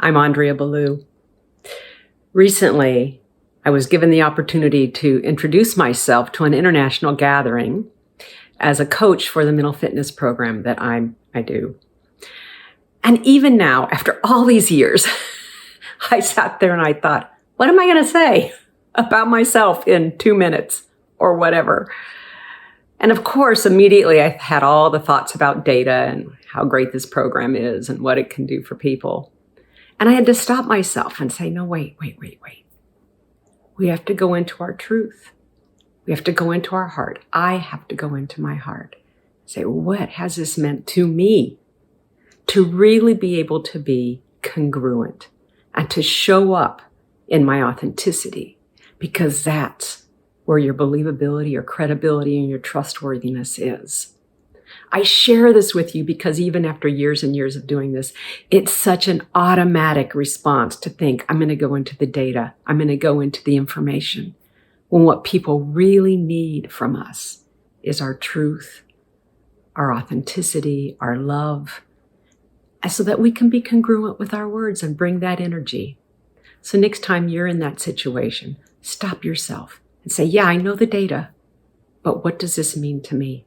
I'm Andrea Beaulieu. Recently, I was given the opportunity to introduce myself to an international gathering as a coach for the mental fitness program that I do. And even now, after all these years, I sat there and I thought, what am I going to say about myself in 2 minutes or whatever? And of course, immediately I had all the thoughts about data and how great this program is and what it can do for people. And I had to stop myself and say, no, wait. We have to go into our truth. We have to go into our heart. I have to go into my heart. Say, what has this meant to me? To really be able to be congruent and to show up in my authenticity, because that's where your believability, your credibility, and your trustworthiness is. I share this with you because even after years and years of doing this, it's such an automatic response to think, I'm going to go into the data, I'm going to go into the information, when what people really need from us is our truth, our authenticity, our love, so that we can be congruent with our words and bring that energy. So next time you're in that situation, stop yourself and say, yeah, I know the data, but what does this mean to me?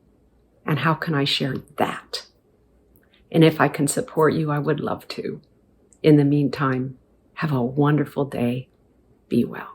And how can I share that? And if I can support you, I would love to. In the meantime, have a wonderful day. Be well.